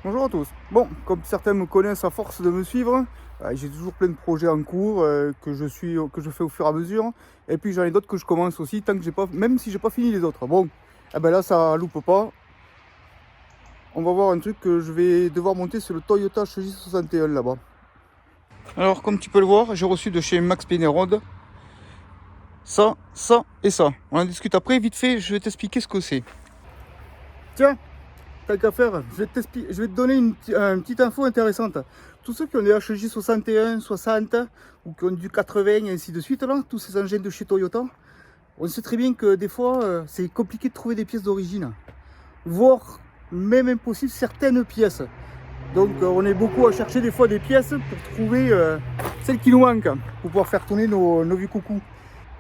Bonjour à tous. Bon, comme certains me connaissent à force de me suivre, j'ai toujours plein de projets en cours que je fais au fur et à mesure. Et puis j'en ai d'autres que je commence aussi, tant que j'ai pas, même si j'ai pas fini les autres. Bon, eh ben là ça loupe pas. On va voir un truc que je vais devoir monter sur le Toyota J61 là-bas. Alors comme tu peux le voir, j'ai reçu de chez Max Pénérode ça et ça. On en discute après, vite fait, je vais t'expliquer ce que c'est. Tiens, tant qu'à faire, je vais te donner une petite info intéressante. Tous ceux qui ont des HJ 61, 60 ou qui ont du 80 et ainsi de suite, là, tous ces engins de chez Toyota, on sait très bien que des fois, c'est compliqué de trouver des pièces d'origine, voire même impossible certaines pièces. Donc on est beaucoup à chercher des fois des pièces pour trouver celles qui nous manquent, pour pouvoir faire tourner nos vieux coucous.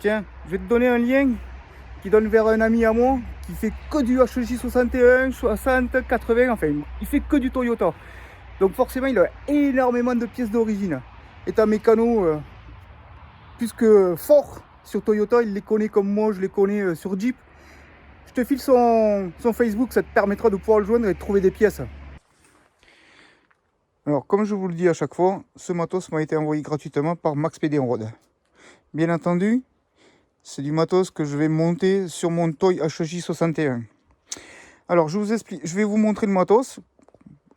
Tiens, je vais te donner un lien qui donne vers un ami à moi qui fait que du HJ 61, 60, 80, enfin il fait que du Toyota. Donc forcément il a énormément de pièces d'origine. Étant mécano plus que fort sur Toyota, il les connaît comme moi je les connais sur Jeep. Je te file son Facebook, ça te permettra de pouvoir le joindre et de trouver des pièces. Alors comme je vous le dis à chaque fois, ce matos m'a été envoyé gratuitement par Max Pédérode. Bien entendu, c'est du matos que je vais monter sur mon Toy HJ 61. Alors je vous explique, je vais vous montrer le matos.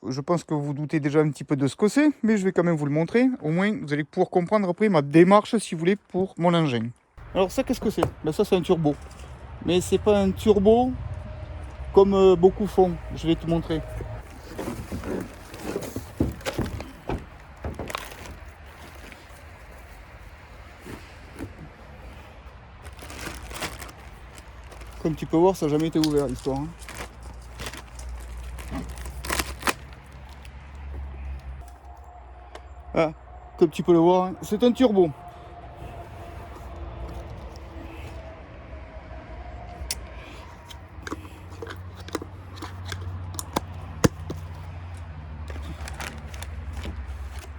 Je pense que vous vous doutez déjà un petit peu de ce que c'est, mais je vais quand même vous le montrer. Au moins vous allez pouvoir comprendre après ma démarche si vous voulez pour mon engin. Alors ça qu'est-ce que c'est? Ben ça c'est un turbo. Mais c'est pas un turbo comme beaucoup font. Je vais te montrer. Comme tu peux voir, ça n'a jamais été ouvert l'histoire. Ah, comme tu peux le voir, c'est un turbo.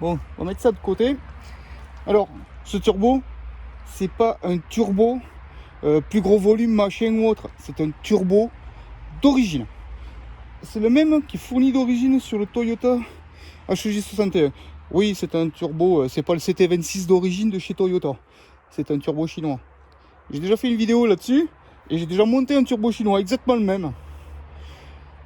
Bon, on va mettre ça de côté. Alors, ce turbo, c'est pas un turbo plus gros volume, machin ou autre. C'est un turbo d'origine. C'est le même qui est fourni d'origine sur le Toyota HJ61. Oui, c'est un turbo, c'est pas le CT26 d'origine de chez Toyota. C'est un turbo chinois. J'ai déjà fait une vidéo là-dessus et j'ai déjà monté un turbo chinois, exactement le même.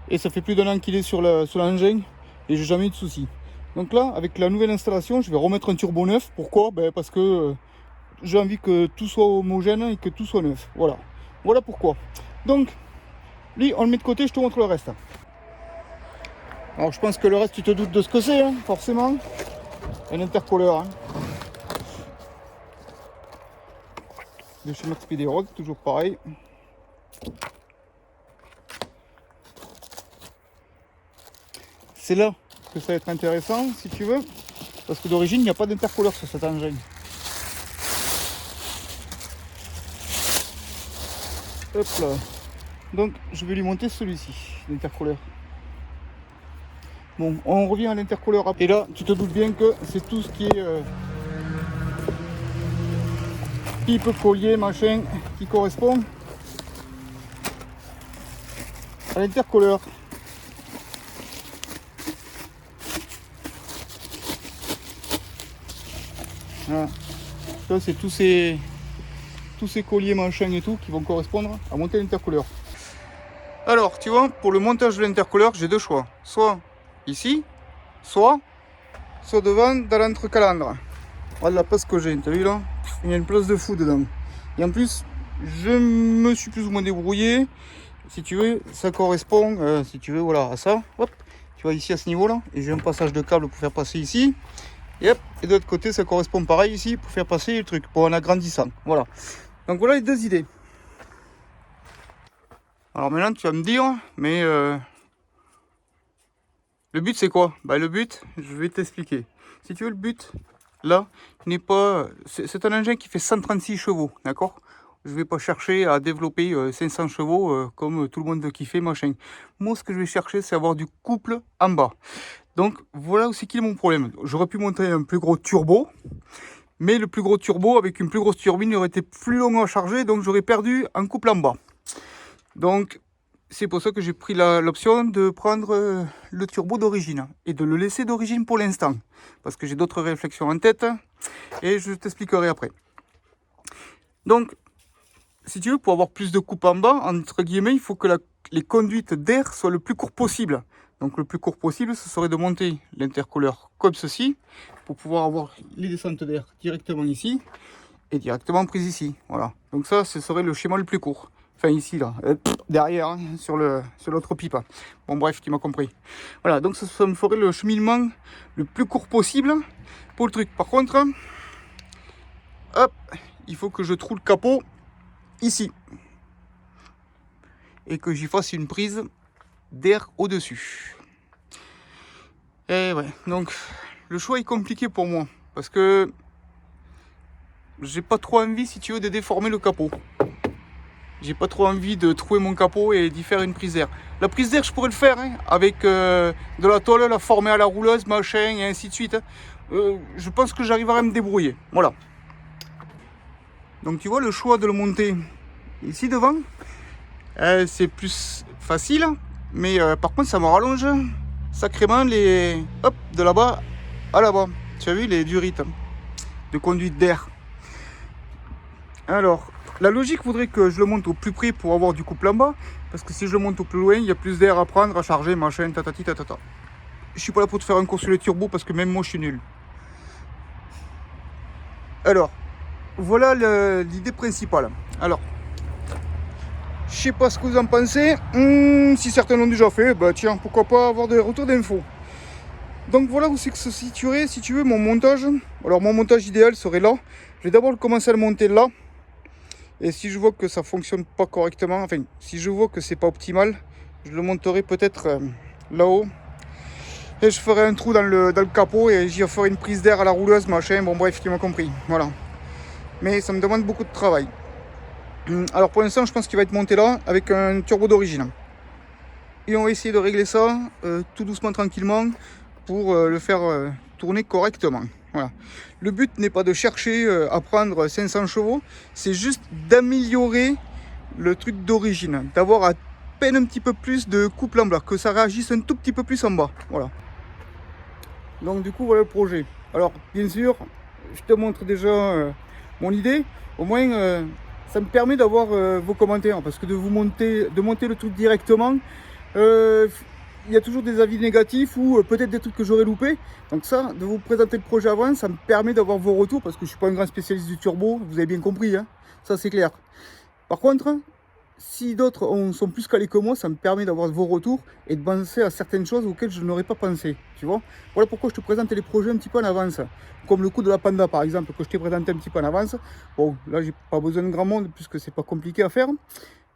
Et ça fait plus d'un an qu'il est sur l'engin et j'ai jamais eu de soucis. Donc là, avec la nouvelle installation, je vais remettre un turbo neuf. Pourquoi? Parce que j'ai envie que tout soit homogène et que tout soit neuf. Voilà. Voilà pourquoi. Donc, lui, on le met de côté, je te montre le reste. Alors, je pense que le reste, tu te doutes de ce que c'est, hein, forcément. Un intercooleur. Hein. De chez Max Pédérode, toujours pareil. C'est là que ça va être intéressant, si tu veux. Parce que d'origine, il n'y a pas d'intercooleur sur cet engin. Hop là. Donc je vais lui monter celui-ci, l'intercooleur. Bon, on revient à l'intercooleur après. Et là, tu te doutes bien que c'est tout ce qui est pipe, collier, machin, qui correspond à l'intercooleur. Voilà. Ça, c'est tous ces colliers, machin et tout qui vont correspondre à monter l'intercooleur. Alors, tu vois, pour le montage de l'intercooleur, j'ai deux choix. Soit ici, soit devant dans l'entrecalandre. Voilà la place que j'ai, t'as vu là? Il y a une place de fou dedans. Et en plus, je me suis plus ou moins débrouillé. Si tu veux, ça correspond, si tu veux, voilà, à ça. Hop, tu vois ici à ce niveau-là. Et j'ai un passage de câble pour faire passer ici. Et hop, et de l'autre côté, ça correspond pareil ici pour faire passer le truc, pour un agrandissant. Voilà. Donc voilà les deux idées. Alors maintenant, tu vas me dire, mais le but c'est quoi? Le but, je vais t'expliquer. Si tu veux, le but, là, n'est pas... C'est un engin qui fait 136 chevaux, d'accord? Je vais pas chercher à développer 500 chevaux comme tout le monde veut kiffer, machin. Moi, ce que je vais chercher, c'est avoir du couple en bas. Donc, voilà aussi qui est mon problème. J'aurais pu monter un plus gros turbo, mais le plus gros turbo, avec une plus grosse turbine, il aurait été plus long à charger, donc j'aurais perdu un couple en bas. Donc, C'est pour ça que j'ai pris l'option de prendre le turbo d'origine et de le laisser d'origine pour l'instant. Parce que j'ai d'autres réflexions en tête et je t'expliquerai après. Donc, si tu veux, pour avoir plus de coupe en bas, entre guillemets, il faut que les conduites d'air soient le plus court possible. Donc le plus court possible, ce serait de monter l'intercooleur comme ceci, pour pouvoir avoir les descentes d'air directement ici, et directement prise ici. Voilà. Donc ça, ce serait le schéma le plus court. Enfin ici, là, derrière, hein, sur l'autre pipe. Bon bref, qui m'a compris. Voilà, donc ça me ferait le cheminement le plus court possible pour le truc. Par contre, hop, il faut que je trouve le capot ici. Et que j'y fasse une prise d'air au-dessus. Et ouais, donc le choix est compliqué pour moi. Parce que j'ai pas trop envie, si tu veux, de déformer le capot. J'ai pas trop envie de trouver mon capot et d'y faire une prise d'air. La prise d'air, je pourrais le faire, hein, avec de la tôle, la former à la rouleuse, machin, et ainsi de suite. Hein. Je pense que j'arriverai à me débrouiller. Voilà. Donc tu vois, le choix de le monter ici devant, c'est plus facile. Mais par contre, ça me rallonge sacrément les... Hop, de là-bas à là-bas. Tu as vu les durites de conduite d'air. Alors, la logique voudrait que je le monte au plus près pour avoir du couple en bas. Parce que si je le monte au plus loin, il y a plus d'air à prendre, à charger, machin, tatati tatata. Je suis pas là pour te faire un cours sur les turbos parce que même moi je suis nul. Alors, voilà l'idée principale. Alors, je sais pas ce que vous en pensez. Si certains l'ont déjà fait, bah tiens, pourquoi pas avoir des retours d'infos. Donc voilà où c'est que se situerait, si tu veux, mon montage. Alors mon montage idéal serait là. Je vais d'abord commencer à le monter là. Et si je vois que ça fonctionne pas correctement, enfin, si je vois que c'est pas optimal, je le monterai peut-être là-haut. Et je ferai un trou dans le capot et j'y ferai une prise d'air à la rouleuse, machin. Bon bref, qui m'a compris. Voilà. Mais ça me demande beaucoup de travail. Alors pour l'instant, je pense qu'il va être monté là avec un turbo d'origine. Et on va essayer de régler ça tout doucement, tranquillement, pour le faire tourner correctement. Voilà. Le but n'est pas de chercher à prendre 500 chevaux, c'est juste d'améliorer le truc d'origine, d'avoir à peine un petit peu plus de couple en bas, que ça réagisse un tout petit peu plus en bas. Voilà. Donc du coup, voilà le projet. Alors, bien sûr, je te montre déjà mon idée. Au moins, ça me permet d'avoir vos commentaires, parce que de monter le truc directement, il y a toujours des avis négatifs ou peut-être des trucs que j'aurais loupés. Donc ça, de vous présenter le projet avant, ça me permet d'avoir vos retours parce que je ne suis pas un grand spécialiste du turbo, vous avez bien compris, hein, ça c'est clair. Par contre, si d'autres sont plus calés que moi, ça me permet d'avoir vos retours et de penser à certaines choses auxquelles je n'aurais pas pensé, tu vois. Voilà pourquoi je te présente les projets un petit peu en avance. Comme le coup de la Panda par exemple, que je t'ai présenté un petit peu en avance. Bon, là j'ai pas besoin de grand monde puisque c'est pas compliqué à faire.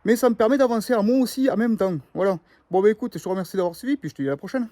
Mais ça me permet d'avancer à moi aussi en même temps. Voilà. Bon bah écoute, je te remercie d'avoir suivi, puis je te dis à la prochaine.